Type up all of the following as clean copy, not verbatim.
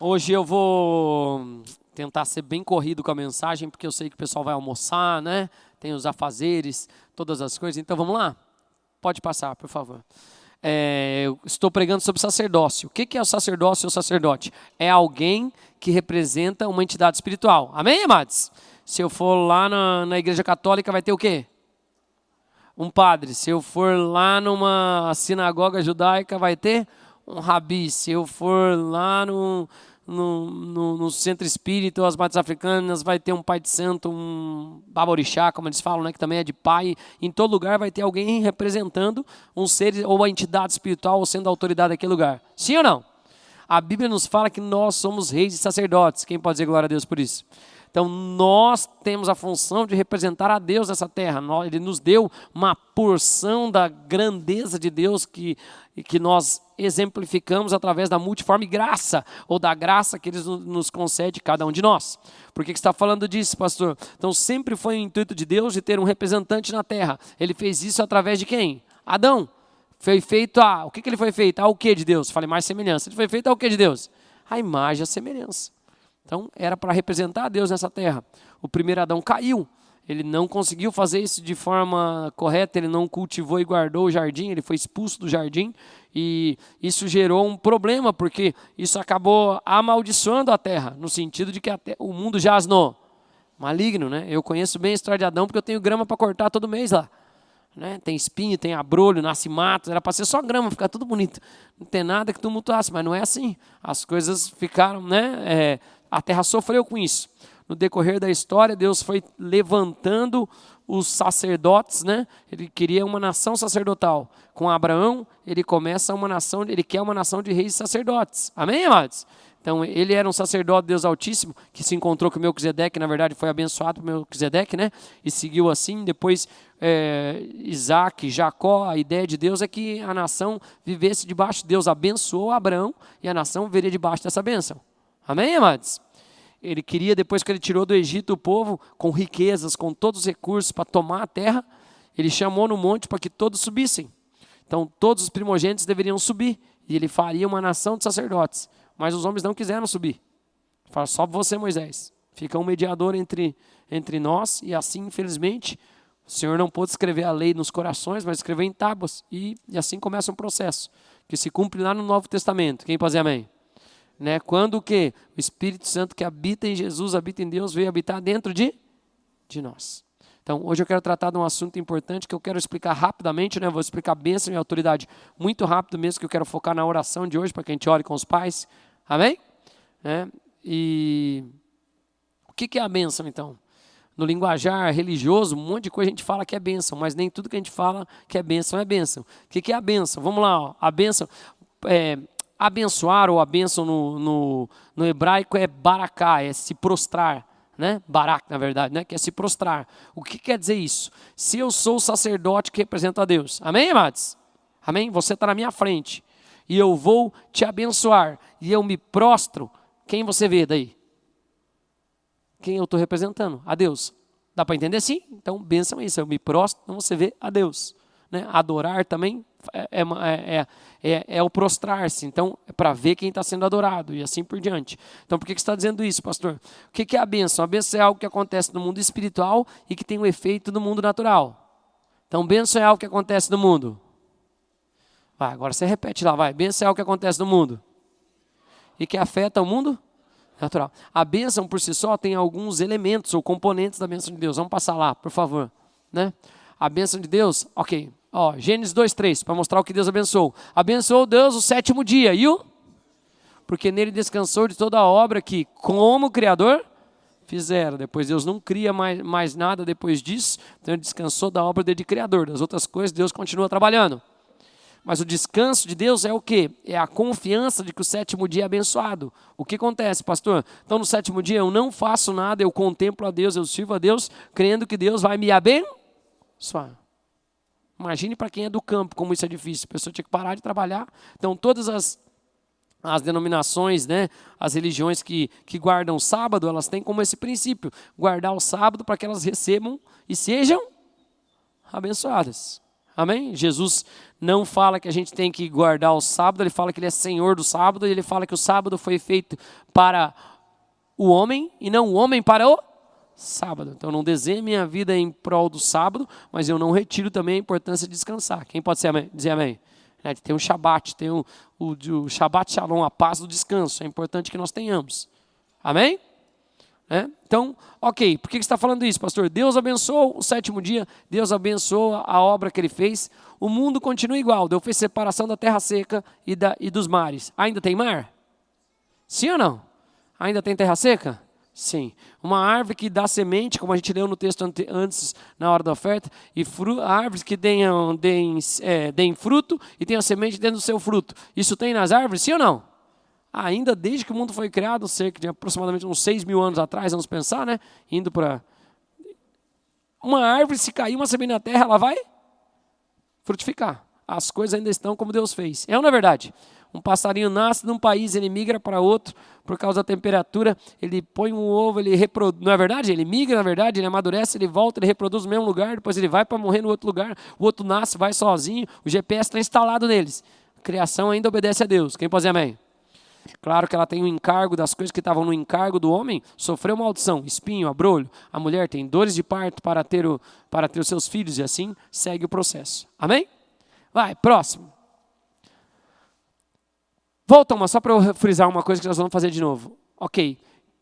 Hoje eu vou tentar ser bem corrido com a mensagem, porque eu sei que o pessoal vai almoçar, né? Tem os afazeres, todas as coisas. Então vamos lá? Pode passar, por favor. Eu estou pregando sobre sacerdócio. O que é o sacerdócio ou sacerdote? É alguém que representa uma entidade espiritual. Amém, amados? Se eu for lá na igreja católica, vai ter o quê? Um padre. Se eu for lá numa sinagoga judaica, vai ter um rabi. Se eu for lá no centro espírita, as matas africanas, vai ter um pai de santo, um baborixá, como eles falam, né, que também é de pai. Em todo lugar vai ter alguém representando um ser ou uma entidade espiritual ou sendo a autoridade daquele lugar. Sim ou não? A Bíblia nos fala que nós somos reis e sacerdotes. Quem pode dizer glória a Deus por isso? Então, nós temos a função de representar a Deus nessa terra. Ele nos deu uma porção da grandeza de Deus que nós exemplificamos através da multiforme graça, ou da graça que Ele nos concede, cada um de nós. Por que você está falando disso, pastor? Então, sempre foi o intuito de Deus de ter um representante na terra. Ele fez isso através de quem? Adão. Foi feito o que ele foi feito? Ao que de Deus? Falei mais semelhança. Ele foi feito ao que de Deus? A imagem e a semelhança. Então, era para representar a Deus nessa terra. O primeiro Adão caiu. Ele não conseguiu fazer isso de forma correta, ele não cultivou e guardou o jardim, ele foi expulso do jardim. E isso gerou um problema, porque isso acabou amaldiçoando a terra, no sentido de que o mundo jaz no maligno, né? Eu conheço bem a história de Adão, porque eu tenho grama para cortar todo mês lá. Né? Tem espinho, tem abrolho, nasce mato, era para ser só grama, ficar tudo bonito. Não tem nada que tumultuasse, mas não é assim. As coisas ficaram, né? A terra sofreu com isso. No decorrer da história, Deus foi levantando os sacerdotes, né? Ele queria uma nação sacerdotal. Com Abraão, ele começa uma nação, ele quer uma nação de reis e sacerdotes. Amém, amados? Então, ele era um sacerdote de Deus Altíssimo, que se encontrou com Melquisedeque, na verdade foi abençoado por Melquisedeque, né? E seguiu assim. Depois, Isaac, Jacó, a ideia de Deus é que a nação vivesse debaixo de Deus. Abençoou Abraão e a nação viveria debaixo dessa bênção. Amém, amados? Ele queria, depois que ele tirou do Egito o povo, com riquezas, com todos os recursos para tomar a terra, ele chamou no monte para que todos subissem. Então, todos os primogênitos deveriam subir, e ele faria uma nação de sacerdotes. Mas os homens não quiseram subir. Fala, só você, Moisés. Fica um mediador entre nós, e assim, infelizmente, o Senhor não pôde escrever a lei nos corações, mas escreveu em tábuas, e assim começa um processo, que se cumpre lá no Novo Testamento. Quem pode dizer amém? Né? Quando o quê? O Espírito Santo que habita em Jesus, habita em Deus, veio habitar dentro de nós. Então, hoje eu quero tratar de um assunto importante que eu quero explicar rapidamente, né? Vou explicar bênção e autoridade muito rápido mesmo, que eu quero focar na oração de hoje, para que a gente ore com os pais. Amém? E o que é a bênção, então? No linguajar religioso, um monte de coisa a gente fala que é bênção, mas nem tudo que a gente fala que é bênção é bênção. O que é a bênção? Vamos lá, ó. A bênção abençoar, ou a bênção no hebraico é baraká, é se prostrar, né? Barak, na verdade, né? Que é se prostrar. O que quer dizer isso? Se eu sou o sacerdote que representa a Deus, amém, amados? Amém? Você está na minha frente e eu vou te abençoar e eu me prostro, quem você vê daí? Quem eu estou representando? A Deus. Dá para entender assim? Então, bênção é isso, eu me prostro, então você vê a Deus. Né? Adorar também é o prostrar-se, então é para ver quem está sendo adorado e assim por diante. Então por que você está dizendo isso, pastor? O que é a bênção? A bênção é algo que acontece no mundo espiritual e que tem um efeito no mundo natural. Então bênção é algo que acontece no mundo. Vai, agora você repete lá, vai. Bênção é algo que acontece no mundo e que afeta o mundo natural. A bênção por si só tem alguns elementos ou componentes da bênção de Deus. Vamos passar lá, por favor. Né? A bênção de Deus, ok. Ó, Gênesis 2:3, para mostrar o que Deus abençoou. Abençoou Deus o sétimo dia, porque nele descansou de toda a obra que, como Criador, fizeram. Depois Deus não cria mais nada depois disso, então ele descansou da obra dele de Criador. Das outras coisas Deus continua trabalhando. Mas o descanso de Deus é o quê? É a confiança de que o sétimo dia é abençoado. O que acontece, pastor? Então no sétimo dia eu não faço nada, eu contemplo a Deus, eu sirvo a Deus, crendo que Deus vai me abençoar. Imagine para quem é do campo como isso é difícil. A pessoa tinha que parar de trabalhar. Então todas as denominações, né, as religiões que guardam o sábado, elas têm como esse princípio. Guardar o sábado para que elas recebam e sejam abençoadas. Amém? Jesus não fala que a gente tem que guardar o sábado, ele fala que ele é Senhor do sábado, e ele fala que o sábado foi feito para o homem e não o homem para o sábado. Então não desenho minha vida em prol do sábado, mas eu não retiro também a importância de descansar. Quem pode dizer amém? Tem um Shabat, tem o Shabat Shalom, a paz do descanso. É importante que nós tenhamos. Amém? Então, ok, por que você está falando isso, pastor? Deus abençoou o sétimo dia, Deus abençoou a obra que ele fez, o mundo continua igual, Deus fez separação da terra seca e dos mares. Ainda tem mar? Sim ou não? Ainda tem terra seca? Sim. Uma árvore que dá semente, como a gente leu no texto antes, na hora da oferta, e árvores que deem fruto e tenham semente dentro do seu fruto. Isso tem nas árvores, sim ou não? Ainda desde que o mundo foi criado, cerca de aproximadamente uns 6.000 anos atrás, vamos pensar, né? Indo para... Uma árvore, se cair uma semente na terra, ela vai frutificar. As coisas ainda estão como Deus fez. É ou não é verdade? Um passarinho nasce num país, ele migra para outro, por causa da temperatura, ele põe um ovo, ele reproduz, não é verdade? Ele migra, na verdade, ele amadurece, ele volta, ele reproduz no mesmo lugar, depois ele vai para morrer no outro lugar, o outro nasce, vai sozinho, o GPS está instalado neles. A criação ainda obedece a Deus. Quem pode dizer amém? Claro que ela tem o encargo das coisas que estavam no encargo do homem, sofreu maldição, espinho, abrolho. A mulher tem dores de parto para ter os seus filhos e assim segue o processo. Amém? Vai, próximo. Volta só para eu frisar uma coisa que nós vamos fazer de novo. Ok.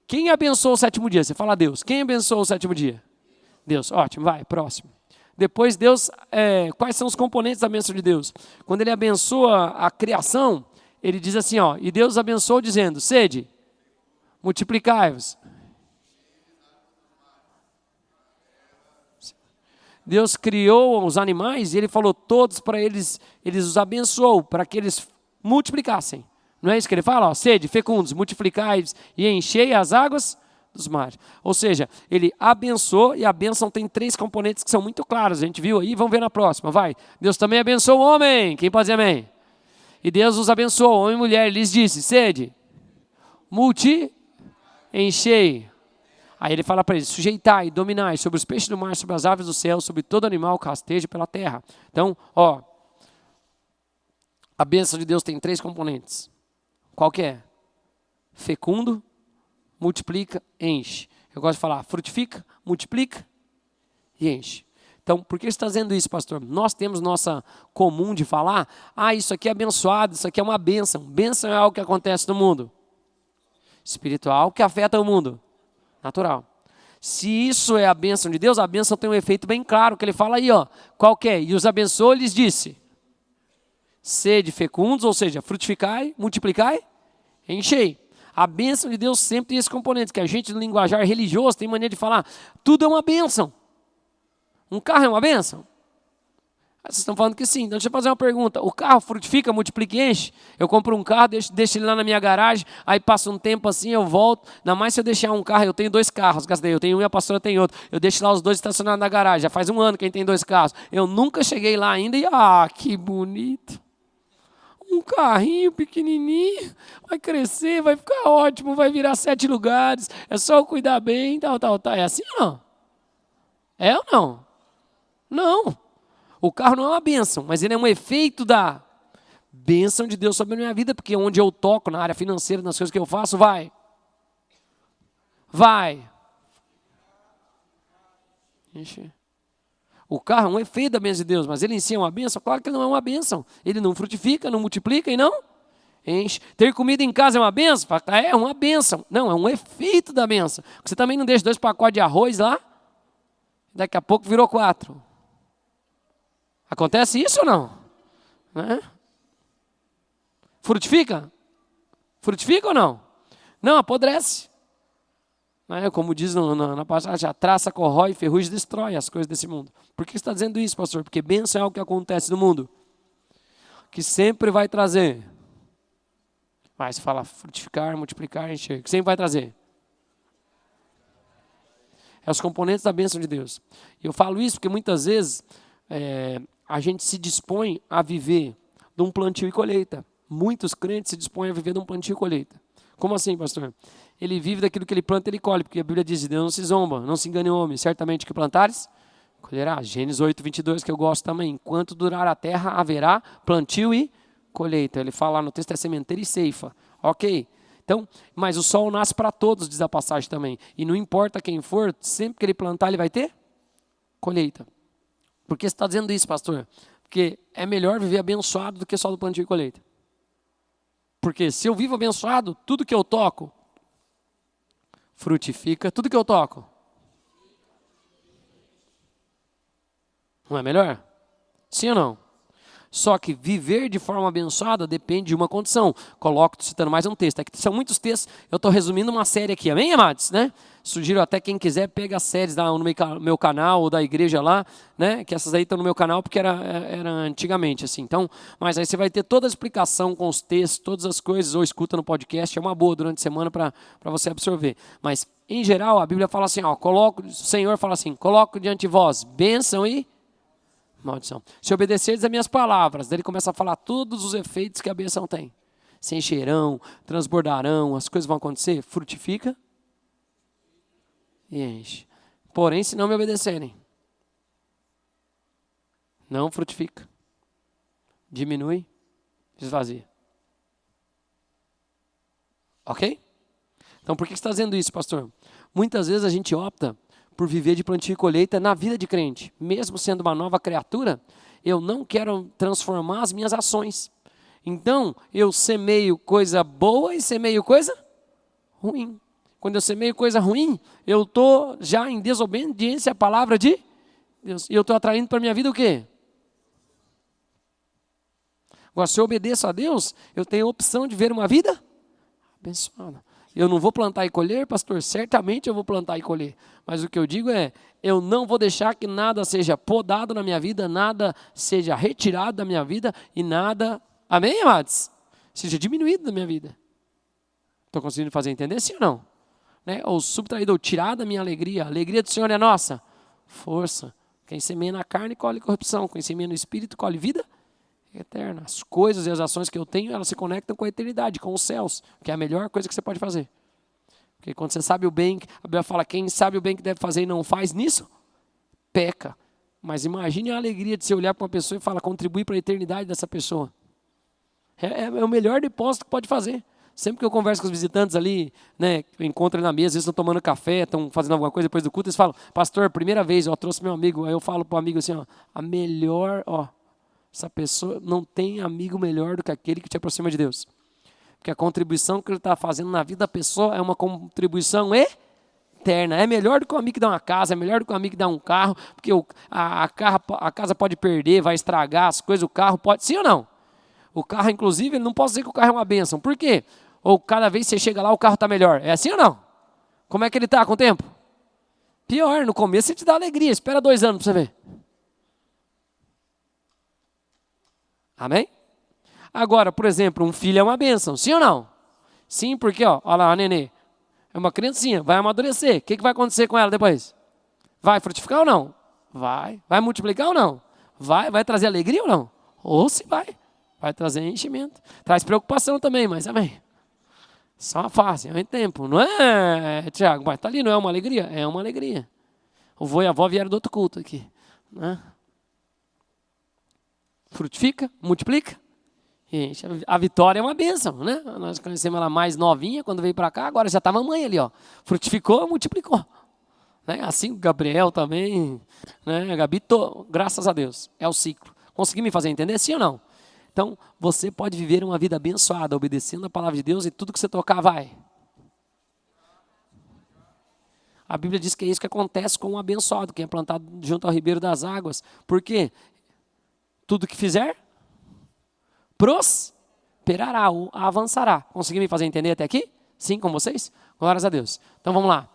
Quem abençoou o sétimo dia? Você fala Deus. Quem abençoou o sétimo dia? Deus. Ótimo, vai, próximo. Depois Deus, quais são os componentes da bênção de Deus? Quando ele abençoa a criação, ele diz assim, e Deus abençoou dizendo, sede, multiplicai-vos. Deus criou os animais e ele falou todos para eles os abençoou, para que eles multiplicassem. Não é isso que ele fala? Sede, fecundos, multiplicai-vos e enchei as águas dos mares. Ou seja, ele abençoou e a bênção tem 3 componentes que são muito claros. A gente viu aí, vamos ver na próxima, vai. Deus também abençoou o homem. Quem pode dizer amém? E Deus os abençoou, homem e mulher, lhes disse, sede, enchei. Aí ele fala para eles, sujeitai, dominai sobre os peixes do mar, sobre as aves do céu, sobre todo animal que rasteja pela terra. Então, a bênção de Deus tem 3 componentes. Qual que é? Fecundo, multiplica, enche. Eu gosto de falar, frutifica, multiplica e enche. Então, por que você está dizendo isso, pastor? Nós temos nossa comum de falar, isso aqui é abençoado, isso aqui é uma bênção. Bênção é algo que acontece no mundo espiritual, que afeta o mundo natural. Se isso é a bênção de Deus, a bênção tem um efeito bem claro, que ele fala aí, qual que é? E os abençoou, lhes disse, sede fecundos, ou seja, frutificai, multiplicai, enchei. A bênção de Deus sempre tem esse componente, que a gente no linguajar religioso tem mania de falar, tudo é uma bênção. Um carro é uma bênção? Vocês estão falando que sim. Então deixa eu fazer uma pergunta. O carro frutifica, multiplica e enche? Eu compro um carro, deixo ele lá na minha garagem, aí passa um tempo assim, eu volto. Ainda mais se eu deixar um carro, eu tenho 2 carros, eu tenho um e a pastora tem outro. Eu deixo lá os 2 estacionados na garagem. Já faz 1 ano que a gente tem 2 carros. Eu nunca cheguei lá ainda e, que bonito. Um carrinho pequenininho, vai crescer, vai ficar ótimo, vai virar 7 lugares. É só eu cuidar bem, tal. É assim ou não? É ou não? Não, o carro não é uma bênção, mas ele é um efeito da bênção de Deus sobre a minha vida, porque onde eu toco, na área financeira, nas coisas que eu faço, vai. O carro é um efeito da bênção de Deus, mas ele em si é uma bênção? Claro que ele não é uma bênção. Ele não frutifica, não multiplica e não enche. Ter comida em casa é uma bênção? É uma bênção. Não, é um efeito da bênção. Você também não deixa 2 pacotes de arroz lá, daqui a pouco virou 4. Acontece isso ou não? Frutifica? Frutifica ou não? Não, apodrece. Como diz na passagem, a traça corrói, ferrugem destrói as coisas desse mundo. Por que você está dizendo isso, pastor? Porque bênção é algo que acontece no mundo, que sempre vai trazer. Você fala frutificar, multiplicar, encher. Que sempre vai trazer. É os componentes da bênção de Deus. E eu falo isso porque muitas vezes a gente se dispõe a viver de um plantio e colheita. Muitos crentes se dispõem a viver de um plantio e colheita. Como assim, pastor? Ele vive daquilo que ele planta, ele colhe, porque a Bíblia diz, Deus não se zomba, não se engane o homem. Certamente que plantares, colherá. Gênesis 8:22, que eu gosto também. Enquanto durar a terra, haverá plantio e colheita. Ele fala lá no texto, é sementeira e ceifa. Ok. Então, mas o sol nasce para todos, diz a passagem também. E não importa quem for, sempre que ele plantar, ele vai ter colheita. Por que você está dizendo isso, pastor? Porque é melhor viver abençoado do que só do plantio e colheita. Porque se eu vivo abençoado, tudo que eu toco frutifica. Tudo que eu toco. Não é melhor? Sim ou não? Só que viver de forma abençoada depende de uma condição. Coloco, citando mais um texto. Aqui são muitos textos, eu estou resumindo uma série aqui. Amém, amados? Né? Sugiro até quem quiser, pega as séries no meu canal ou da igreja lá, né? Que essas aí estão no meu canal porque era antigamente assim. Então, mas aí você vai ter toda a explicação com os textos, todas as coisas, ou escuta no podcast, é uma boa durante a semana para você absorver. Mas, em geral, a Bíblia fala assim, ó, o Senhor fala assim, coloco diante de vós bênção e maldição. Se obedecerdes as minhas palavras, daí ele começa a falar todos os efeitos que a bênção tem. Se encherão, transbordarão, as coisas vão acontecer, frutifica e enche. Porém, se não me obedecerem, não frutifica, diminui, esvazia. Ok? Então, por que você está dizendo isso, pastor? Muitas vezes a gente opta por viver de plantio e colheita na vida de crente. Mesmo sendo uma nova criatura, eu não quero transformar as minhas ações. Então, eu semeio coisa boa e semeio coisa ruim. Quando eu semeio coisa ruim, eu estou já em desobediência à palavra de Deus. E eu estou atraindo para a minha vida o quê? Agora, se eu obedeço a Deus, eu tenho a opção de ver uma vida abençoada. Eu não vou plantar e colher, pastor, certamente eu vou plantar e colher. Mas o que eu digo é, eu não vou deixar que nada seja podado na minha vida, nada seja retirado da minha vida e nada, amém, amados? Seja diminuído da minha vida. Estou conseguindo fazer entender, sim ou não? Né? Ou subtraído, ou tirado da minha alegria. A alegria do Senhor é nossa. Força. Quem semeia na carne, colhe corrupção. Quem semeia no espírito, colhe vida eterna. As coisas e as ações que eu tenho, elas se conectam com a eternidade, com os céus, que é a melhor coisa que você pode fazer. Porque quando você sabe o bem, a Bíblia fala, quem sabe o bem que deve fazer e não faz nisso, peca. Mas imagine a alegria de você olhar para uma pessoa e falar, contribui para a eternidade dessa pessoa. É o melhor depósito que pode fazer. Sempre que eu converso com os visitantes ali, né, eu encontro ali na mesa, eles estão tomando café, estão fazendo alguma coisa depois do culto, eles falam, pastor, primeira vez, eu trouxe meu amigo, aí eu falo para o amigo assim, ó, a melhor, essa pessoa não tem amigo melhor do que aquele que te aproxima de Deus. Porque a contribuição que ele está fazendo na vida da pessoa é uma contribuição eterna. É melhor do que um amigo que dá uma casa, é melhor do que um amigo que dá um carro, porque a casa pode perder, vai estragar as coisas, o carro pode... Sim ou não? O carro, inclusive, ele não pode dizer que o carro é uma bênção. Por quê? Ou cada vez que você chega lá, o carro está melhor. É assim ou não? Como é que ele está com o tempo? Pior, no começo ele te dá alegria. Espera 2 anos para você ver. Amém? Agora, por exemplo, um filho é uma bênção. Sim ou não? Sim, porque, olha lá, a nenê. É uma criancinha, vai amadurecer. O que vai acontecer com ela depois? Vai frutificar ou não? Vai. Vai multiplicar ou não? Vai trazer alegria ou não? Ou se vai. Vai trazer enchimento. Traz preocupação também, mas amém. Só uma fase, é um tempo. Não é, Tiago? Mas tá ali, não é uma alegria? É uma alegria. O vô e a avó vieram do outro culto aqui. Né? Frutifica, multiplica. Gente, a Vitória é uma bênção, né? Nós conhecemos ela mais novinha quando veio para cá, agora já está mamãe ali, frutificou, multiplicou. Né? Assim o Gabriel também, né? A Gabi, graças a Deus, é o ciclo. Consegui me fazer entender, sim ou não? Então, você pode viver uma vida abençoada, obedecendo a palavra de Deus e tudo que você tocar vai. A Bíblia diz que é isso que acontece com o abençoado, quem é plantado junto ao ribeiro das águas. Por quê? Tudo que fizer, prosperará ou avançará. Consegui me fazer entender até aqui? Sim, com vocês? Glórias a Deus. Então vamos lá.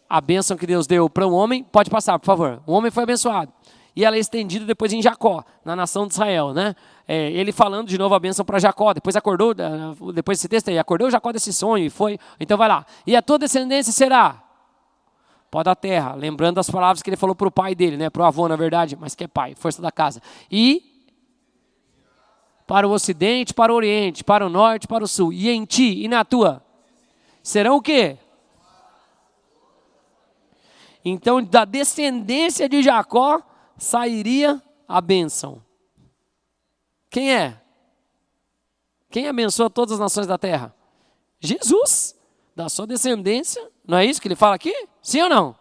A bênção que Deus deu para um homem, pode passar, por favor. O homem foi abençoado. E ela é estendida depois em Jacó, na nação de Israel, né? Ele falando de novo a bênção para Jacó. Depois acordou, depois desse texto aí, acordou Jacó desse sonho e foi. Então vai lá. E a tua descendência será pó da terra. Lembrando das palavras que ele falou para o pai dele, né? Para o avô, na verdade, mas que é pai, força da casa. E para o ocidente, para o oriente, para o norte, para o sul. E em ti e na tua serão o quê? Então, da descendência de Jacó sairia a bênção. Quem é? Quem abençoa todas as nações da terra? Jesus, da sua descendência. Não é isso que ele fala aqui? Sim ou não?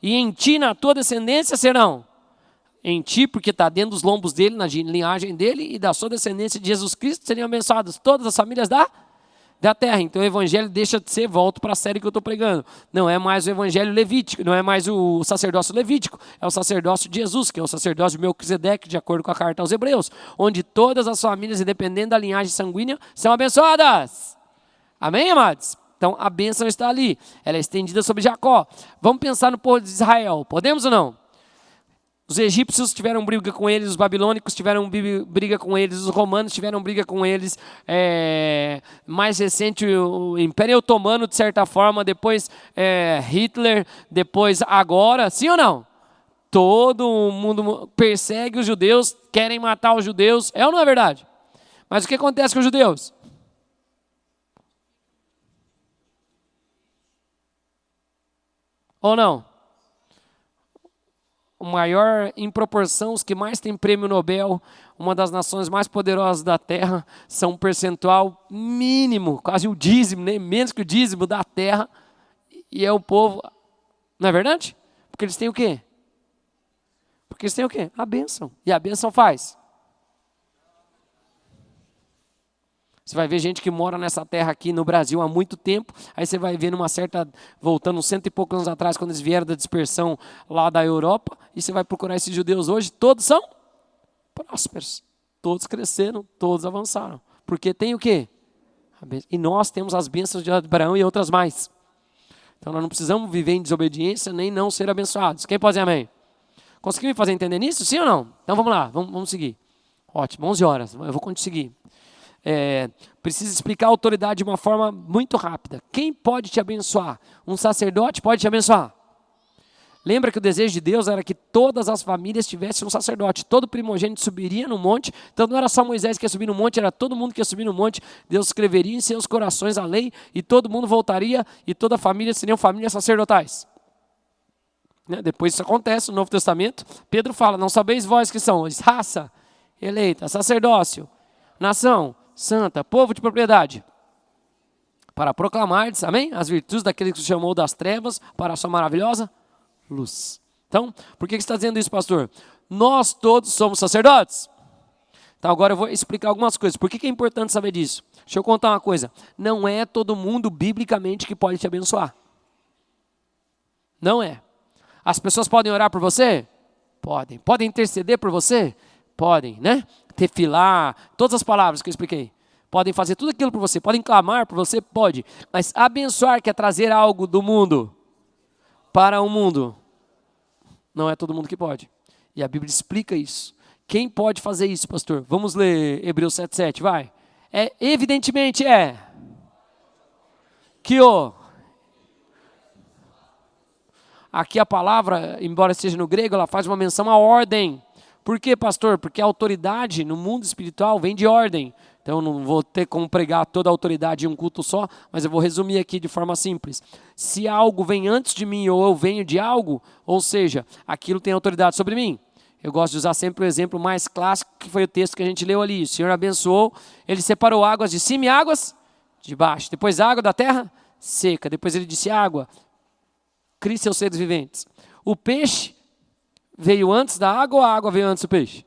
E em ti, na tua descendência, serão. Em ti, porque está dentro dos lombos dele, na linhagem dele, e da sua descendência de Jesus Cristo, seriam abençoadas todas as famílias da terra. Então o evangelho deixa de ser, volto para a série que eu estou pregando, não é mais o evangelho levítico, não é mais o sacerdócio levítico, é o sacerdócio de Jesus, que é o sacerdócio de Melquisedeque, de acordo com a carta aos Hebreus, onde todas as famílias, independente da linhagem sanguínea, são abençoadas. Amém, amados? Então a bênção está ali, ela é estendida sobre Jacó. Vamos pensar no povo de Israel, podemos ou não? Os egípcios tiveram briga com eles, os babilônicos tiveram briga com eles, os romanos tiveram briga com eles, mais recente o Império Otomano, de certa forma, depois Hitler, depois agora, sim ou não? Todo mundo persegue os judeus, querem matar os judeus, é ou não é verdade? Mas o que acontece com os judeus? Ou não? O maior, em proporção, os que mais têm prêmio Nobel, uma das nações mais poderosas da terra, são um percentual mínimo, quase o dízimo, nem menos que o dízimo da terra, e é o povo, não é verdade? Porque eles têm o quê? Porque eles têm o quê? A bênção, e a bênção faz. Você vai ver gente que mora nessa terra aqui no Brasil há muito tempo, aí você vai ver numa certa, voltando 100 e poucos anos atrás, quando eles vieram da dispersão lá da Europa, e você vai procurar esses judeus hoje, todos são prósperos, todos cresceram, todos avançaram, porque tem o quê? E nós temos as bênçãos de Abraão e outras mais. Então nós não precisamos viver em desobediência, nem não ser abençoados. Quem pode dizer amém? Conseguiu me fazer entender nisso, sim ou não? Então vamos lá, vamos seguir. Ótimo, 11 horas, eu vou conseguir. Precisa explicar a autoridade de uma forma muito rápida. Quem pode te abençoar? Um sacerdote pode te abençoar. Lembra que o desejo de Deus era que todas as famílias tivessem um sacerdote. Todo primogênito subiria no monte. Então não era só Moisés que ia subir no monte, era todo mundo que ia subir no monte. Deus escreveria em seus corações a lei e todo mundo voltaria e toda a família seriam famílias sacerdotais. Depois isso acontece no Novo Testamento. Pedro fala, não sabeis vós que são raça eleita, sacerdócio, nação santa, povo de propriedade, para proclamar, amém? As virtudes daquele que se chamou das trevas para a sua maravilhosa luz. Então, por que você está dizendo isso, pastor? Nós todos somos sacerdotes. Então agora eu vou explicar algumas coisas. Por que é importante saber disso? Deixa eu contar uma coisa. Não é todo mundo, biblicamente, que pode te abençoar. Não é. As pessoas podem orar por você? Podem. Podem interceder por você? Podem, né? Tefilar, todas as palavras que eu expliquei. Podem fazer tudo aquilo por você, podem clamar por você, pode. Mas abençoar quer trazer algo do mundo para o mundo. Não é todo mundo que pode. E a Bíblia explica isso. Quem pode fazer isso, pastor? Vamos ler Hebreus 7:7, vai. Evidentemente que aqui a palavra, embora esteja no grego, ela faz uma menção à ordem. Por quê, pastor? Porque a autoridade no mundo espiritual vem de ordem. Então eu não vou ter como pregar toda a autoridade em um culto só, mas eu vou resumir aqui de forma simples. Se algo vem antes de mim ou eu venho de algo, ou seja, aquilo tem autoridade sobre mim. Eu gosto de usar sempre o exemplo mais clássico, que foi o texto que a gente leu ali. O Senhor abençoou, Ele separou águas de cima e águas de baixo. Depois água da terra seca. Depois Ele disse água, crie seus seres viventes. O peixe veio antes da água ou a água veio antes do peixe?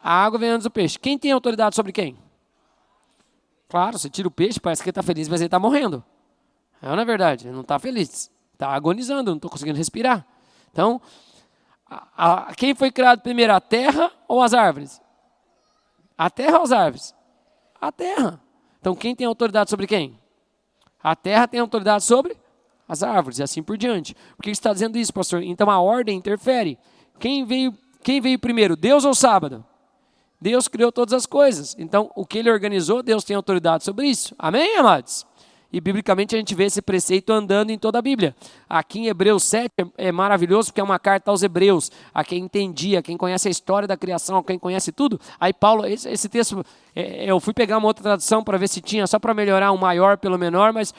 A água veio antes do peixe. Quem tem autoridade sobre quem? Claro, você tira o peixe, parece que ele está feliz, mas ele está morrendo. Não é verdade? Ele não está feliz. Está agonizando, não estou conseguindo respirar. Então, quem foi criado primeiro, a terra ou as árvores? A terra ou as árvores? A terra. Então, quem tem autoridade sobre quem? A terra tem autoridade sobre as árvores e assim por diante. Por que você está dizendo isso, pastor? Então a ordem interfere. Quem veio primeiro, Deus ou sábado? Deus criou todas as coisas. Então o que Ele organizou, Deus tem autoridade sobre isso. Amém, amados? E biblicamente a gente vê esse preceito andando em toda a Bíblia. Aqui em Hebreus 7 é maravilhoso porque é uma carta aos Hebreus, a quem entendia, a quem conhece a história da criação, a quem conhece tudo. Aí Paulo, esse texto, eu fui pegar uma outra tradução para ver se tinha, só para melhorar o maior pelo menor, mas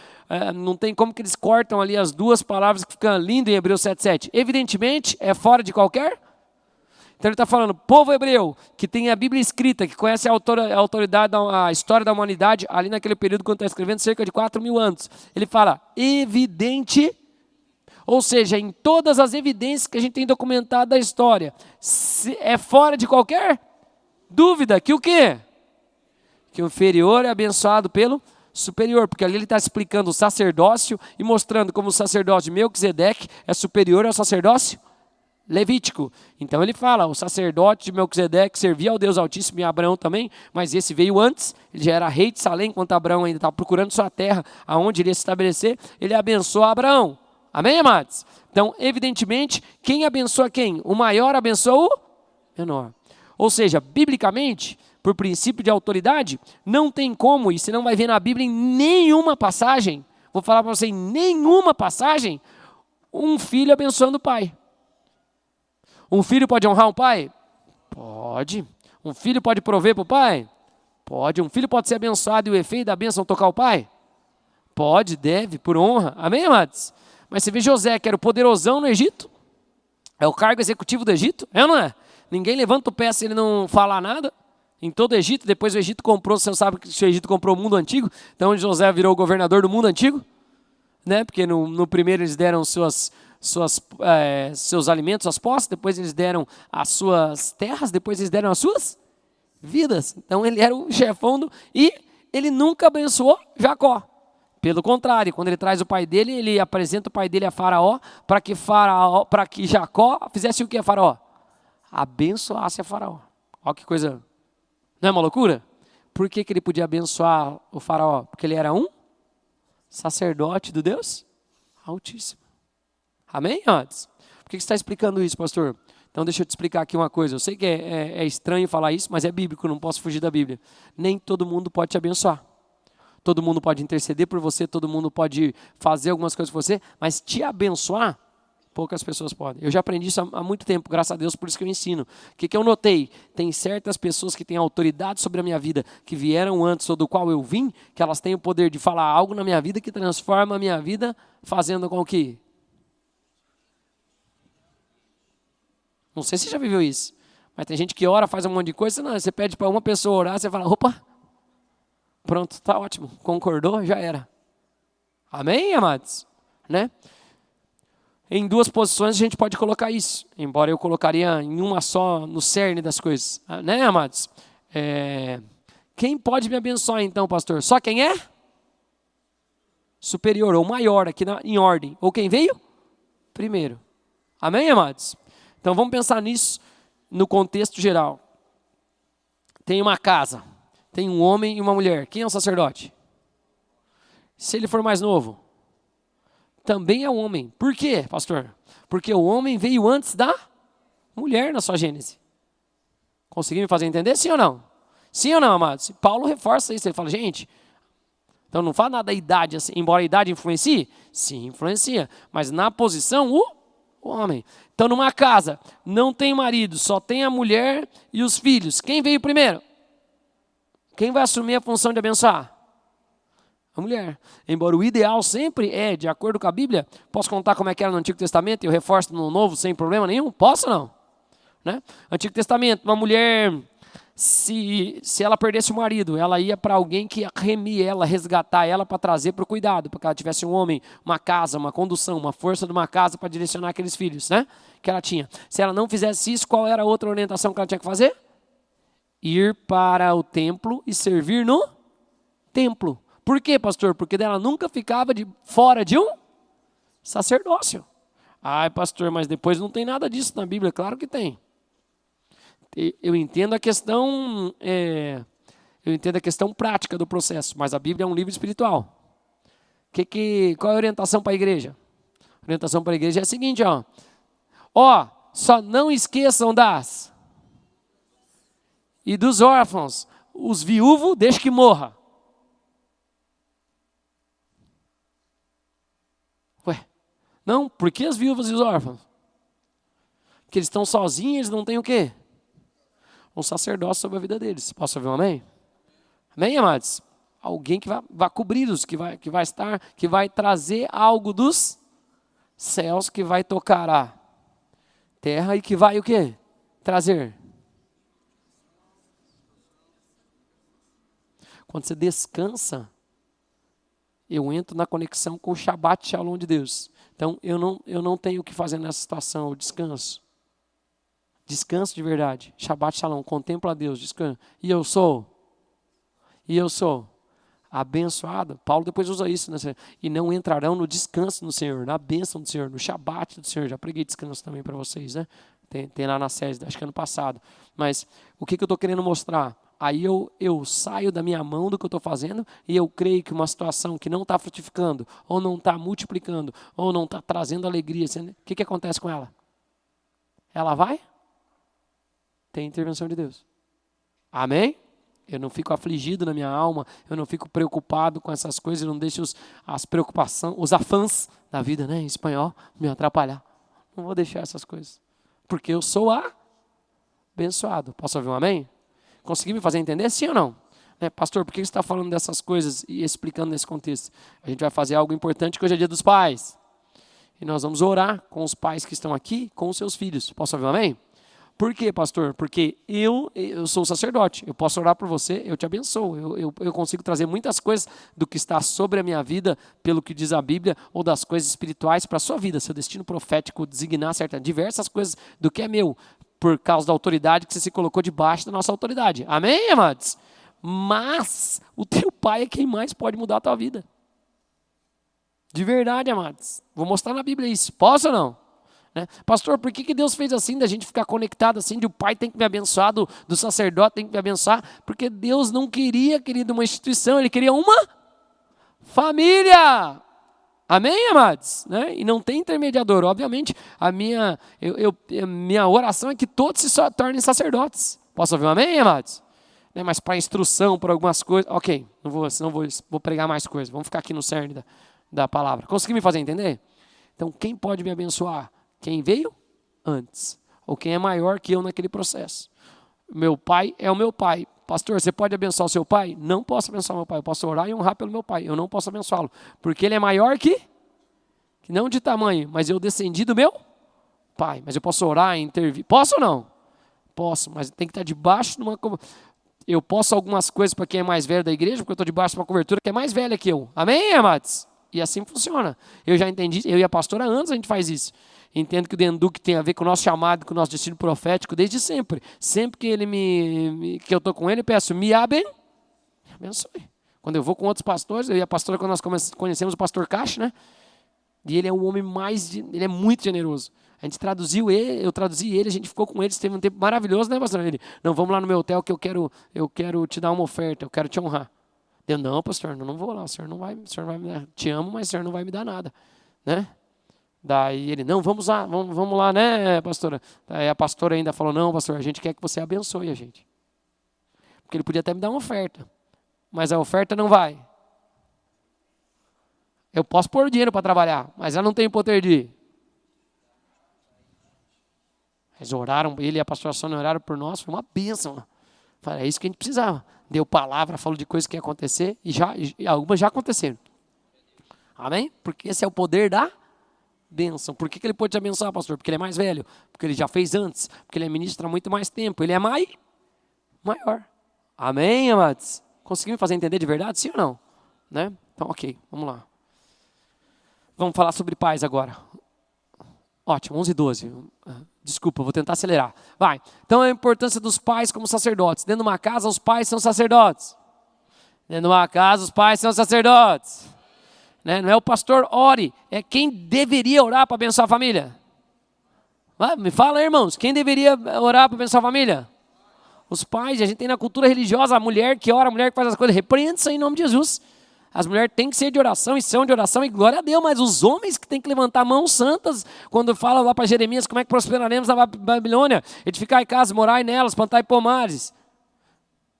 não tem como que eles cortam ali as duas palavras que ficam lindo em Hebreus 7:7. Evidentemente, é fora de qualquer. Então ele está falando, povo hebreu, que tem a Bíblia escrita, que conhece a autoridade, a história da humanidade, ali naquele período, quando está escrevendo, cerca de 4.000 anos. Ele fala, evidente, ou seja, em todas as evidências que a gente tem documentado da história, é fora de qualquer dúvida que o quê? Que o inferior é abençoado pelo superior, porque ali ele está explicando o sacerdócio e mostrando como o sacerdócio de Melquisedeque é superior ao sacerdócio levítico. Então ele fala, o sacerdote de Melquisedeque servia ao Deus Altíssimo e a Abraão também, mas esse veio antes, ele já era rei de Salém, enquanto Abraão ainda estava procurando sua terra, aonde ele ia se estabelecer, ele abençoa Abraão. Amém, amados? Então, evidentemente, quem abençoa quem? O maior abençoa o menor. Ou seja, biblicamente, por princípio de autoridade, não tem como, e você não vai ver na Bíblia em nenhuma passagem, vou falar para você, em nenhuma passagem, um filho abençoando o pai. Um filho pode honrar um pai? Pode. Um filho pode prover para o pai? Pode. Um filho pode ser abençoado e o efeito da bênção tocar o pai? Pode, deve, por honra. Amém, amados? Mas você vê José, que era o poderosão no Egito, é o cargo executivo do Egito, é ou não é? Ninguém levanta o pé se ele não falar nada. Em todo o Egito, depois o Egito comprou, você sabe que o Egito comprou o mundo antigo, então José virou o governador do mundo antigo, né? Porque no primeiro eles deram seus alimentos, as posses, depois eles deram as suas terras, depois eles deram as suas vidas. Então ele era o chefão e ele nunca abençoou Jacó. Pelo contrário, quando ele traz o pai dele, ele apresenta o pai dele a Faraó, para que Jacó fizesse o que a Faraó? Abençoasse a Faraó. Olha que coisa, não é uma loucura? Por que ele podia abençoar o Faraó? Porque ele era um sacerdote do Deus Altíssimo. Amém, amados? Por que você está explicando isso, pastor? Então deixa eu te explicar aqui uma coisa. Eu sei que é estranho falar isso, mas é bíblico, não posso fugir da Bíblia. Nem todo mundo pode te abençoar. Todo mundo pode interceder por você, todo mundo pode fazer algumas coisas por você, mas te abençoar, poucas pessoas podem. Eu já aprendi isso há muito tempo, graças a Deus, por isso que eu ensino. O que eu notei? Tem certas pessoas que têm autoridade sobre a minha vida, que vieram antes ou do qual eu vim, que elas têm o poder de falar algo na minha vida que transforma a minha vida, fazendo com que... Não sei se você já viveu isso, mas tem gente que ora, faz um monte de coisa, você pede para uma pessoa orar, você fala, opa, pronto, está ótimo, concordou, já era. Amém, amados? Né? Em duas posições a gente pode colocar isso, embora eu colocaria em uma só, no cerne das coisas. Né, amados? Quem pode me abençoar então, pastor? Só quem é? Superior ou maior aqui em ordem. Ou quem veio? Primeiro. Amém, amados? Então vamos pensar nisso no contexto geral. Tem uma casa, tem um homem e uma mulher. Quem é o sacerdote? Se ele for mais novo, também é um homem. Por quê, pastor? Porque o homem veio antes da mulher na sua Gênese. Conseguiu me fazer entender? Sim ou não? Sim ou não, amados? Paulo reforça isso. Ele fala, gente, então não fala nada da idade, assim, embora a idade influencie. Sim, influencia. Mas na posição, o homem. Então numa casa, não tem marido, só tem a mulher e os filhos. Quem veio primeiro? Quem vai assumir a função de abençoar? A mulher. Embora o ideal sempre é, de acordo com a Bíblia, posso contar como é que era no Antigo Testamento e eu reforço no Novo sem problema nenhum? Posso ou não? Né? Antigo Testamento, uma mulher, se ela perdesse o marido, ela ia para alguém que ia remir ela, resgatar ela para trazer para o cuidado, para que ela tivesse um homem, uma casa, uma condução, uma força de uma casa para direcionar aqueles filhos, né? Que ela tinha. Se ela não fizesse isso, qual era a outra orientação que ela tinha que fazer? Ir para o templo e servir no templo. Por quê, pastor? Porque ela nunca ficava fora de um sacerdócio. Ai, pastor, mas depois não tem nada disso na Bíblia. Claro que tem. Eu entendo a questão, prática do processo, mas a Bíblia é um livro espiritual. Qual é a orientação para a igreja? A orientação para a igreja é a seguinte, só não esqueçam e dos órfãos, os viúvos, deixa que morra. Não, por que as viúvas e os órfãos? Porque eles estão sozinhos, eles não têm o quê? Um sacerdócio sobre a vida deles. Posso ouvir um amém? Amém, amados? Alguém que vai cobri-los, que vai trazer algo dos céus, que vai tocar a terra e que vai o quê? Trazer. Quando você descansa, eu entro na conexão com o Shabbat Shalom de Deus. Então, eu não tenho o que fazer nessa situação, eu descanso. Descanso de verdade. Shabbat Shalom, contempla a Deus, descanso. E eu sou abençoado. Paulo depois usa isso, né? E não entrarão no descanso do Senhor, na bênção do Senhor, no Shabbat do Senhor. Já preguei descanso também para vocês, né? Tem lá na série, acho que ano passado. Mas o que eu estou querendo mostrar? Aí eu saio da minha mão do que eu estou fazendo e eu creio que uma situação que não está frutificando, ou não está multiplicando, ou não está trazendo alegria, o que acontece com ela? Ela vai? Tem intervenção de Deus. Amém? Eu não fico afligido na minha alma, eu não fico preocupado com essas coisas, eu não deixo as preocupações, os afãs da vida, né, em espanhol, me atrapalhar. Não vou deixar essas coisas, porque eu sou abençoado. Posso ouvir um amém? Consegui me fazer entender, sim ou não? Né, pastor, por que você está falando dessas coisas e explicando nesse contexto? A gente vai fazer algo importante que hoje é dia dos pais. E nós vamos orar com os pais que estão aqui, com os seus filhos. Posso ouvir um amém? Por quê, pastor? Porque eu sou sacerdote, eu posso orar por você, eu te abençoo, eu consigo trazer muitas coisas do que está sobre a minha vida, pelo que diz a Bíblia, ou das coisas espirituais para a sua vida, seu destino profético, designar diversas coisas do que é meu, por causa da autoridade que você se colocou debaixo da nossa autoridade. Amém, amados? Mas o teu pai é quem mais pode mudar a tua vida. De verdade, amados. Vou mostrar na Bíblia isso. Posso ou não? Né? Pastor, por que Deus fez assim, da gente ficar conectado assim, de o pai tem que me abençoar, do sacerdote tem que me abençoar? Porque Deus não queria, querido, uma instituição, Ele queria uma família. Amém, amados? Né? E não tem intermediador. Obviamente, a minha oração é que todos se tornem sacerdotes. Posso ouvir um amém, amados? Né? Mas para instrução, para algumas coisas, ok, senão vou pregar mais coisas. Vamos ficar aqui no cerne da palavra. Consegui me fazer entender? Então, quem pode me abençoar? Quem veio antes, ou quem é maior que eu naquele processo. Meu pai é o meu pai. Pastor, você pode abençoar o seu pai? Não posso abençoar meu pai. Eu posso orar e honrar pelo meu pai. Eu não posso abençoá-lo, porque ele é maior que não de tamanho, mas eu descendi do meu pai. Mas eu posso orar e intervir. Posso ou não? Posso, mas tem que estar debaixo de uma... Eu posso algumas coisas para quem é mais velho da igreja, porque eu estou debaixo de uma cobertura que é mais velha que eu. Amém, amados? E assim funciona. Eu já entendi, eu e a pastora anos a gente faz isso. Entendo que o Denduque tem a ver com o nosso chamado, com o nosso destino profético, desde sempre. Sempre que ele que eu estou com ele, eu peço, me abençoe. Quando eu vou com outros pastores, eu e a pastora, quando nós conhecemos o pastor Caixa, né? E ele é um homem ele é muito generoso. A gente traduziu ele, eu traduzi ele, a gente ficou com ele, teve um tempo maravilhoso, né, pastor? Ele, não, vamos lá no meu hotel que eu quero te dar uma oferta, eu quero te honrar. Eu, não, pastor, não vou lá, o senhor não vai me dar, te amo, mas o senhor não vai me dar nada, né? Daí ele, não, vamos lá, né, pastora? Daí a pastora ainda falou, não, pastor, a gente quer que você abençoe a gente. Porque ele podia até me dar uma oferta, mas a oferta não vai. Eu posso pôr dinheiro para trabalhar, mas eu não tenho poder de ir. Eles oraram, ele e a pastora Sônia oraram por nós, foi uma bênção. É isso que a gente precisava. Deu palavra, falou de coisas que ia acontecer, e algumas já aconteceram. Amém? Porque esse é o poder da bênção. Por que ele pode te abençoar, pastor? Porque ele é mais velho, porque ele já fez antes, porque ele ministra há muito mais tempo, ele é maior. Amém, amados? Conseguiu me fazer entender de verdade, sim ou não? Né? Então, ok, vamos lá. Vamos falar sobre pais agora. Ótimo, 11:12. Desculpa, vou tentar acelerar. Vai. Então, a importância dos pais como sacerdotes. Dentro de uma casa, os pais são sacerdotes. Dentro de uma casa, os pais são sacerdotes. Né? Não é o pastor ore, é quem deveria orar para abençoar a família. Me fala, irmãos, quem deveria orar para abençoar a família? Os pais. A gente tem na cultura religiosa a mulher que ora, a mulher que faz as coisas. Repreende isso em nome de Jesus. As mulheres têm que ser de oração e são de oração e glória a Deus, mas os homens que têm que levantar mãos santas, quando fala lá para Jeremias como é que prosperaremos na Babilônia, edificar casas, morar nelas, plantar pomares.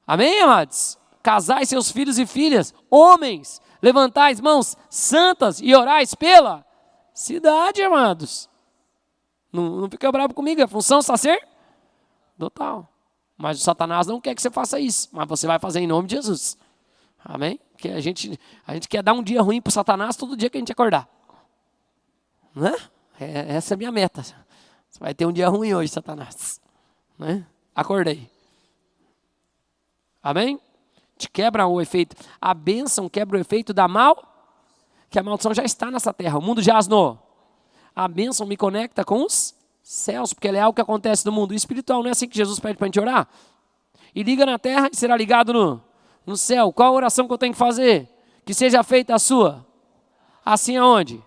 Amém, amados? Casai seus filhos e filhas, homens, levantai as mãos santas e orais pela cidade, amados. Não fica bravo comigo, é função sacerdotal. Mas o Satanás não quer que você faça isso, mas você vai fazer em nome de Jesus. Amém? Porque a gente quer dar um dia ruim para o Satanás todo dia que a gente acordar. Né? Essa é a minha meta. Você vai ter um dia ruim hoje, Satanás. Né? Acordei. Amém? Te quebra o efeito. A bênção quebra o efeito da que a maldição já está nessa terra. O mundo jaz no. A bênção me conecta com os céus, porque ela é algo que acontece no mundo espiritual. Não é assim que Jesus pede para a gente orar? E liga na terra e será ligado no céu. Qual a oração que eu tenho que fazer? Que seja feita a sua. Assim aonde?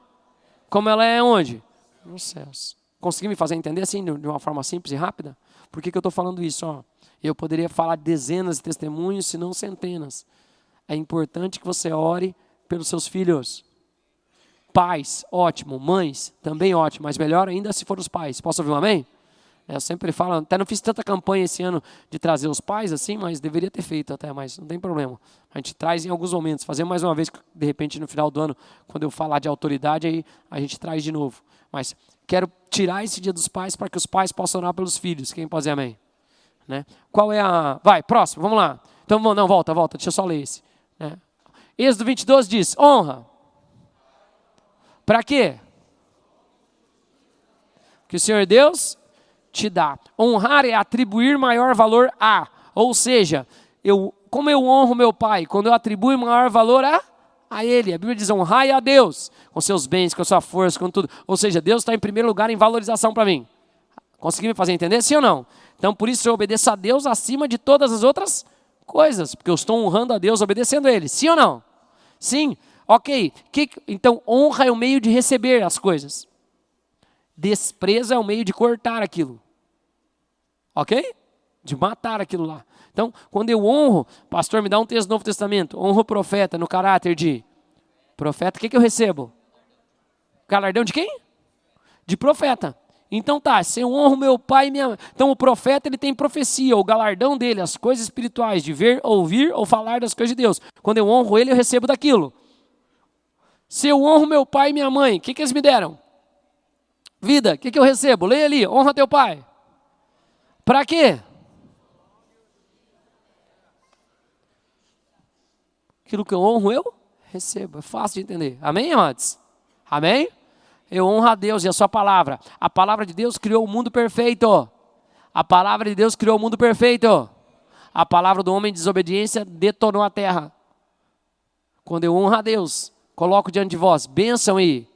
Como ela é onde? Nos céus. Consegui me fazer entender assim, de uma forma simples e rápida? Por que eu estou falando isso? Ó, eu poderia falar dezenas de testemunhos, se não centenas. É importante que você ore pelos seus filhos. Pais, ótimo. Mães, também ótimo. Mas melhor ainda se for os pais. Posso ouvir um amém? Eu sempre falo, até não fiz tanta campanha esse ano de trazer os pais assim, mas deveria ter feito até, mas não tem problema. A gente traz em alguns momentos. Fazer mais uma vez, de repente no final do ano, quando eu falar de autoridade, aí a gente traz de novo. Mas quero tirar esse dia dos pais para que os pais possam orar pelos filhos. Quem pode dizer amém? Né? Qual é a... Vai, próximo, vamos lá. Então, não, volta, deixa eu só ler esse. Né? Êxodo 20:12 diz, honra. Para quê? Que o Senhor Deus te dá. Honrar é atribuir maior valor a. Ou seja, como eu honro meu pai? Quando eu atribuo maior valor a ele. A Bíblia diz, honrai a Deus com seus bens, com sua força, com tudo. Ou seja, Deus está em primeiro lugar em valorização para mim. Consegui me fazer entender? Sim ou não? Então, por isso eu obedeço a Deus acima de todas as outras coisas. Porque eu estou honrando a Deus, obedecendo a Ele. Sim ou não? Sim. Ok. Então, honra é o meio de receber as coisas. Desprezo é o meio de cortar aquilo. Ok? De matar aquilo lá. Então, quando eu honro, pastor, me dá um texto do Novo Testamento, honro o profeta no caráter de profeta, o que eu recebo? Galardão de quem? De profeta. Então tá, se eu honro meu pai e minha mãe. Então o profeta ele tem profecia, o galardão dele, as coisas espirituais, de ver, ouvir ou falar das coisas de Deus. Quando eu honro ele, eu recebo daquilo. Se eu honro meu pai e minha mãe, o que eles me deram? Vida, o que eu recebo? Leia ali, honra teu pai. Para quê? Aquilo que eu honro, eu recebo. É fácil de entender. Amém, amados? Amém? Eu honro a Deus e a sua palavra. A palavra de Deus criou o mundo perfeito. A palavra de Deus criou o mundo perfeito. A palavra do homem de desobediência detonou a terra. Quando eu honro a Deus, coloco diante de vós bênção e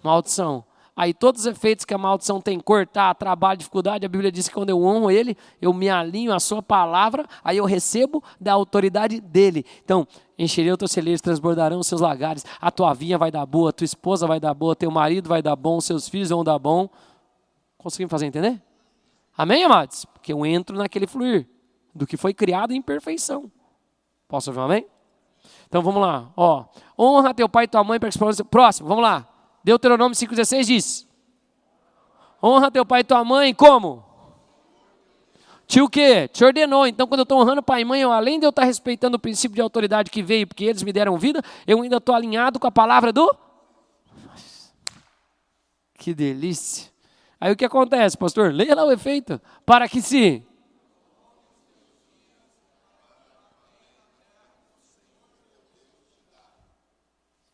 maldição. Aí todos os efeitos que a maldição tem, cortar, trabalho, dificuldade, a Bíblia diz que quando eu honro ele, eu me alinho à sua palavra, aí eu recebo da autoridade dele. Então, encherei os teus celeiros, transbordarão os seus lagares, a tua vinha vai dar boa, a tua esposa vai dar boa, teu marido vai dar bom, seus filhos vão dar bom. Conseguimos fazer entender? Amém, amados? Porque eu entro naquele fluir do que foi criado em perfeição. Posso ouvir um amém? Então vamos lá. Ó, honra teu pai e tua mãe para que se... Próximo, vamos lá. Deuteronômio 5,16 diz, honra teu pai e tua mãe, como? Te o quê? Te ordenou. Então quando eu estou honrando pai e mãe, além de eu estar respeitando o princípio de autoridade que veio, porque eles me deram vida, eu ainda estou alinhado com a palavra do... Que delícia. Aí o que acontece, pastor? Leia lá o efeito. Para que se...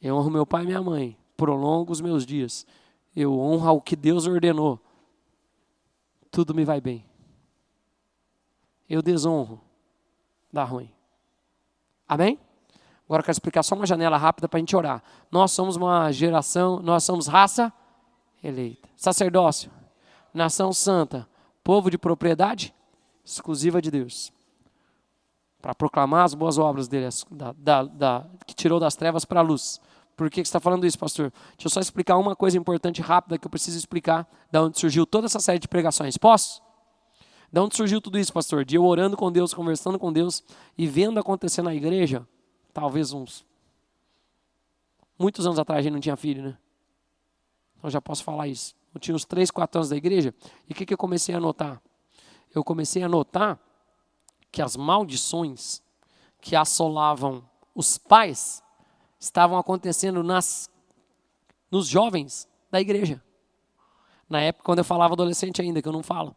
Eu honro meu pai e minha mãe. Prolongo os meus dias, eu honro o que Deus ordenou, tudo me vai bem. Eu desonro, dá ruim. Amém? Agora eu quero explicar só uma janela rápida para a gente orar. Nós somos uma geração, nós somos raça eleita, sacerdócio, nação santa, povo de propriedade exclusiva de Deus, para proclamar as boas obras dele, que tirou das trevas para a luz. Por que você está falando isso, pastor? Deixa eu só explicar uma coisa importante rápida que eu preciso explicar de onde surgiu toda essa série de pregações. Posso? De onde surgiu tudo isso, pastor? De eu orando com Deus, conversando com Deus e vendo acontecer na igreja, talvez muitos anos atrás a gente não tinha filho, né? Então já posso falar isso. Eu tinha uns 3, 4 anos da igreja e o que eu comecei a notar? Eu comecei a notar que as maldições que assolavam os pais estavam acontecendo nos jovens da igreja. Na época, quando eu falava adolescente ainda, que eu não falo.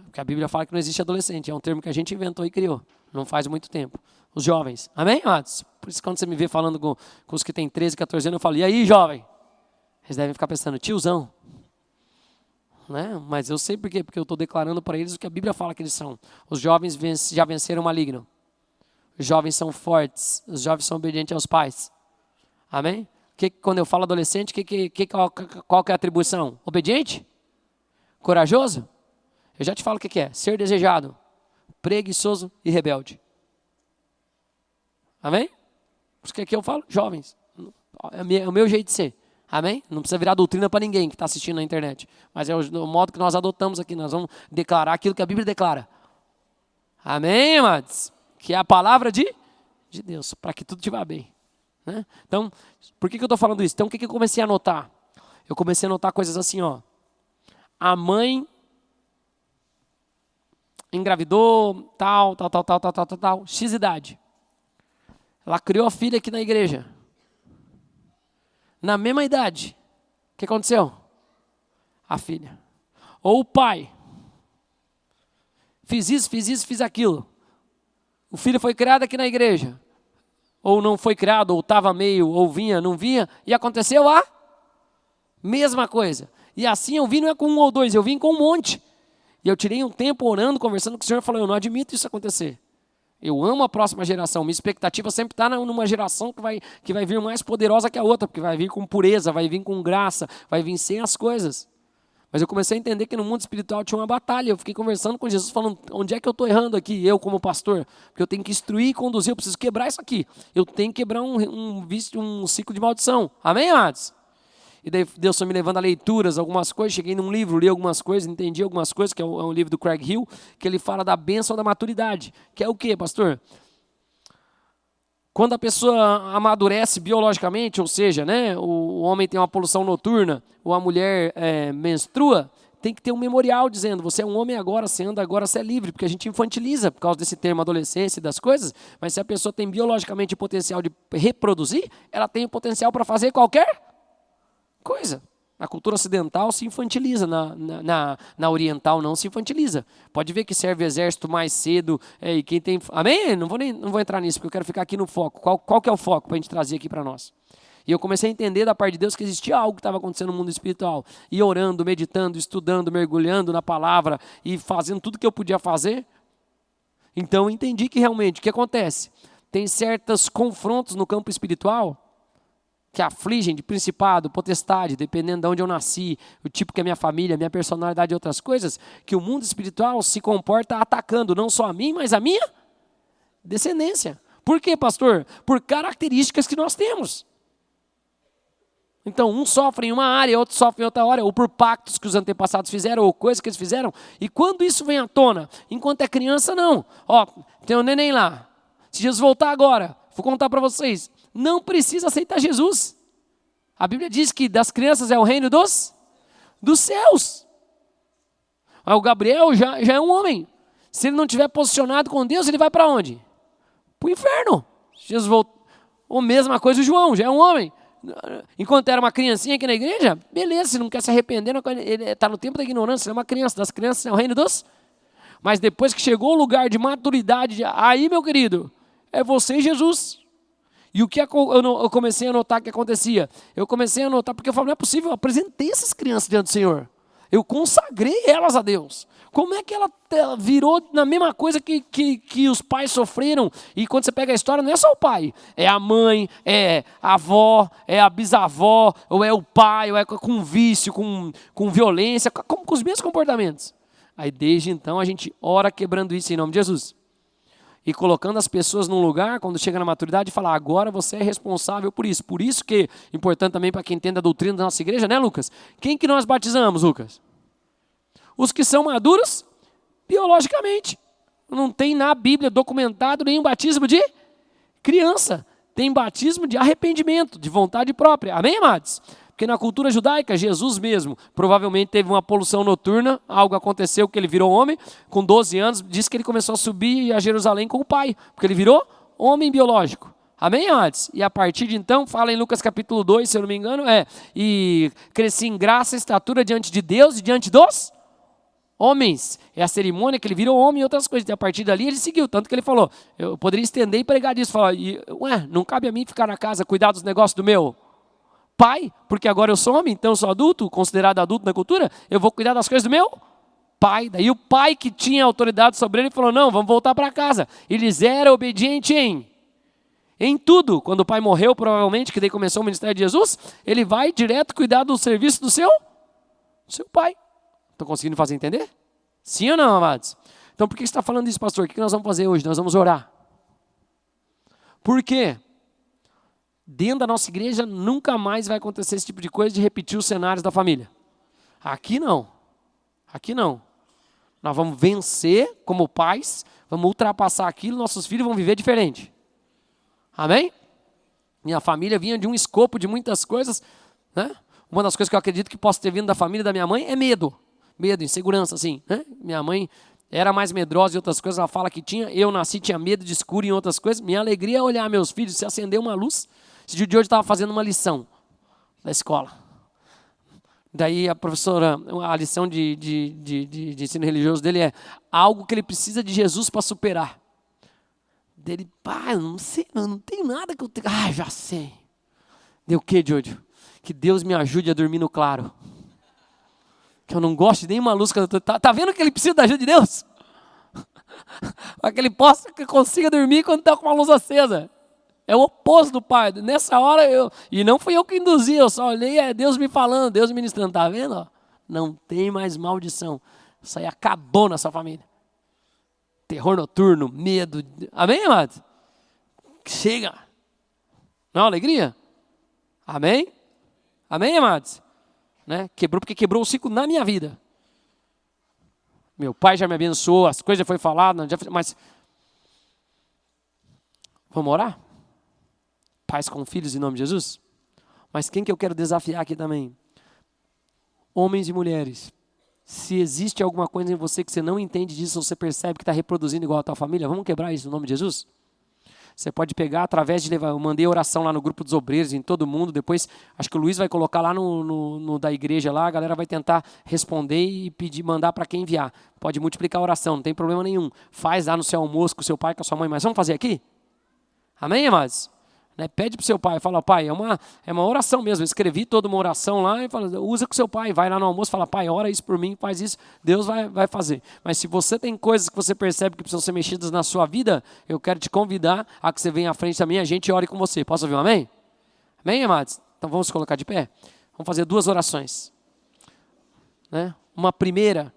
Porque a Bíblia fala que não existe adolescente, é um termo que a gente inventou e criou, não faz muito tempo. Os jovens, amém, amados? Por isso quando você me vê falando com os que têm 13, 14 anos, eu falo, e aí, jovem? Eles devem ficar pensando, tiozão. Né? Mas eu sei por quê, porque eu estou declarando para eles o que a Bíblia fala que eles são. Os jovens já venceram o maligno. Os jovens são fortes, os jovens são obedientes aos pais. Amém? Quando eu falo adolescente, qual que é a atribuição? Obediente? Corajoso? Eu já te falo o que é. Ser desejado, preguiçoso e rebelde. Amém? Por isso que aqui eu falo, jovens. É o meu jeito de ser. Amém? Não precisa virar doutrina para ninguém que está assistindo na internet. Mas é o modo que nós adotamos aqui. Nós vamos declarar aquilo que a Bíblia declara. Amém, amados? Que é a palavra de Deus, para que tudo te vá bem. Né? Então, por que eu estou falando isso? Então, o que eu comecei a notar? Eu comecei a notar coisas assim, ó. A mãe engravidou, tal, X idade. Ela criou a filha aqui na igreja. Na mesma idade. O que aconteceu? A filha. Ou o pai. Fiz isso, fiz aquilo. O filho foi criado aqui na igreja. Ou não foi criado, ou estava meio, ou vinha, não vinha. E aconteceu a mesma coisa. E assim eu vim não é com um ou dois, eu vim com um monte. E eu tirei um tempo orando, conversando com o Senhor, e falei, eu não admito isso acontecer. Eu amo a próxima geração. Minha expectativa sempre está numa geração que vai vir mais poderosa que a outra, porque vai vir com pureza, vai vir com graça, vai vir sem as coisas. Mas eu comecei a entender que no mundo espiritual tinha uma batalha. Eu fiquei conversando com Jesus, falando, onde é que eu estou errando aqui, eu como pastor? Porque eu tenho que instruir e conduzir, eu preciso quebrar isso aqui. Eu tenho que quebrar um ciclo de maldição. Amém, amados? E daí Deus foi me levando a leituras, algumas coisas, cheguei num livro, li algumas coisas, entendi algumas coisas, que é um livro do Craig Hill, que ele fala da bênção da maturidade. Que é o quê, pastor? Quando a pessoa amadurece biologicamente, ou seja, né, o homem tem uma poluição noturna, ou a mulher menstrua, tem que ter um memorial dizendo, você é um homem agora, você anda agora, você é livre, porque a gente infantiliza por causa desse termo adolescência e das coisas, mas se a pessoa tem biologicamente o potencial de reproduzir, ela tem o potencial para fazer qualquer coisa. A cultura ocidental se infantiliza, na oriental não se infantiliza. Pode ver que serve exército mais cedo, e quem tem... Amém? Não vou entrar nisso, porque eu quero ficar aqui no foco. Qual que é o foco para a gente trazer aqui para nós? E eu comecei a entender da parte de Deus que existia algo que estava acontecendo no mundo espiritual. E orando, meditando, estudando, mergulhando na palavra e fazendo tudo que eu podia fazer. Então eu entendi que realmente, o que acontece? Tem certos confrontos no campo espiritual que afligem de principado, potestade, dependendo de onde eu nasci, o tipo que é minha família, minha personalidade e outras coisas, que o mundo espiritual se comporta atacando não só a mim, mas a minha descendência. Por quê, pastor? Por características que nós temos. Então, um sofre em uma área, outro sofre em outra área, ou por pactos que os antepassados fizeram, ou coisas que eles fizeram. E quando isso vem à tona? Enquanto é criança, não. Ó, tem um neném lá. Se Jesus voltar agora, vou contar para vocês, não precisa aceitar Jesus. A Bíblia diz que das crianças é o reino dos céus. Mas o Gabriel já é um homem. Se ele não estiver posicionado com Deus, ele vai para onde? Para o inferno. Jesus voltou. Ou mesma coisa o João, já é um homem. Enquanto era uma criancinha aqui na igreja, beleza, se não quer se arrepender, ele está no tempo da ignorância, ele é uma criança, das crianças é o reino dos... Mas depois que chegou o lugar de maturidade, aí, meu querido, é você e Jesus. E o que eu comecei a notar que acontecia? Eu comecei a notar, porque eu falei, não é possível, eu apresentei essas crianças diante do Senhor. Eu consagrei elas a Deus. Como é que ela virou na mesma coisa que os pais sofreram? E quando você pega a história, não é só o pai. É a mãe, é a avó, é a bisavó, ou é o pai, ou é com vício, com violência, com os mesmos comportamentos. Aí desde então a gente ora quebrando isso em nome de Jesus. E colocando as pessoas num lugar, quando chega na maturidade, e falar, agora você é responsável por isso. Por isso que, importante também para quem entende a doutrina da nossa igreja, né, Lucas? Quem que nós batizamos, Lucas? Os que são maduros biologicamente. Não tem na Bíblia documentado nenhum batismo de criança. Tem batismo de arrependimento, de vontade própria. Amém, amados? Porque na cultura judaica, Jesus mesmo provavelmente teve uma poluição noturna, algo aconteceu que ele virou homem, com 12 anos, diz que ele começou a subir a Jerusalém com o pai, porque ele virou homem biológico. Amém, amados? E a partir de então, fala em Lucas capítulo 2, se eu não me engano, e cresci em graça e estatura diante de Deus e diante dos homens. É a cerimônia que ele virou homem e outras coisas. E a partir dali ele seguiu, tanto que ele falou, eu poderia estender e pregar disso. Falar, não cabe a mim ficar na casa, cuidar dos negócios do meu pai, porque agora eu sou homem, então eu sou adulto, considerado adulto na cultura, eu vou cuidar das coisas do meu pai. Daí o pai que tinha autoridade sobre ele falou, não, vamos voltar para casa. Eles eram obedientes em tudo. Quando o pai morreu, provavelmente, que daí começou o ministério de Jesus, ele vai direto cuidar do serviço do seu pai. Estão conseguindo fazer entender? Sim ou não, amados? Então por que você está falando isso, pastor? O que nós vamos fazer hoje? Nós vamos orar. Por quê? Dentro da nossa igreja nunca mais vai acontecer esse tipo de coisa de repetir os cenários da família. Aqui não. Aqui não. Nós vamos vencer como pais, vamos ultrapassar aquilo, nossos filhos vão viver diferente. Amém? Minha família vinha de um escopo de muitas coisas, né? Uma das coisas que eu acredito que possa ter vindo da família da minha mãe é medo. Medo, insegurança, assim, né? Minha mãe era mais medrosa em outras coisas, ela fala que tinha. Eu nasci, tinha medo de escuro em outras coisas. Minha alegria é olhar meus filhos, se acender uma luz. Esse dia de hoje eu estava fazendo uma lição da escola. Daí a professora, a lição de ensino religioso dele é algo que ele precisa de Jesus para superar. Dele, pai, eu não sei, eu não tenho nada que eu tenho. Ah, já sei. Deu o que, Jojo? Que Deus me ajude a dormir no claro. Que eu não gosto de nenhuma luz. Tá vendo que ele precisa da ajuda de Deus? Para que ele possa, que consiga dormir quando está com uma luz acesa. É o oposto do pai. Nessa hora, e não fui eu que induzi, eu só olhei, é Deus me falando, Deus me ministrando. Tá vendo? Ó? Não tem mais maldição. Isso aí acabou na sua família. Terror noturno, medo. Amém, amado? Chega. Não é alegria? Amém? Amém, amados? Né? Quebrou porque quebrou o ciclo na minha vida. Meu pai já me abençoou, as coisas já foi faladas, mas vamos orar? Pais com filhos em nome de Jesus? Mas quem que eu quero desafiar aqui também? Homens e mulheres. Se existe alguma coisa em você que você não entende disso, ou você percebe que está reproduzindo igual a tua família, vamos quebrar isso no nome de Jesus? Você pode pegar através de levar. Eu mandei oração lá no grupo dos obreiros, em todo mundo. Depois, acho que o Luiz vai colocar lá no da igreja lá. A galera vai tentar responder e pedir, mandar para quem enviar. Pode multiplicar a oração, não tem problema nenhum. Faz lá no seu almoço com o seu pai, com a sua mãe. Mas vamos fazer aqui? Amém, amados? Né? Pede para o seu pai, fala, pai, é uma oração mesmo. Eu escrevi toda uma oração lá e fala, usa com o seu pai. Vai lá no almoço, fala, pai, ora isso por mim, faz isso. Deus vai fazer. Mas se você tem coisas que você percebe que precisam ser mexidas na sua vida, eu quero te convidar a que você venha à frente também, a gente ore com você. Posso ouvir um amém? Amém, amados? Então vamos colocar de pé? Vamos fazer 2 orações. Né? Uma primeira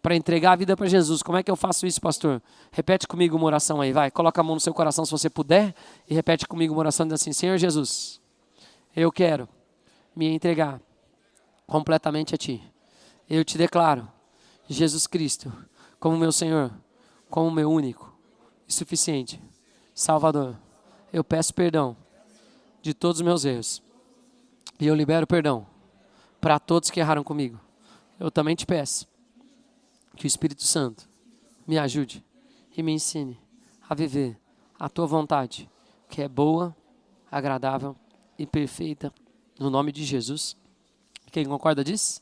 para entregar a vida para Jesus. Como é que eu faço isso, pastor? Repete comigo uma oração aí, vai. Coloca a mão no seu coração se você puder e repete comigo uma oração dizendo assim, Senhor Jesus, eu quero me entregar completamente a Ti. Eu te declaro Jesus Cristo como meu Senhor, como meu único e suficiente Salvador. Eu peço perdão de todos os meus erros e eu libero perdão para todos que erraram comigo. Eu também te peço que o Espírito Santo me ajude e me ensine a viver a Tua vontade, que é boa, agradável e perfeita, no nome de Jesus. Quem concorda disso?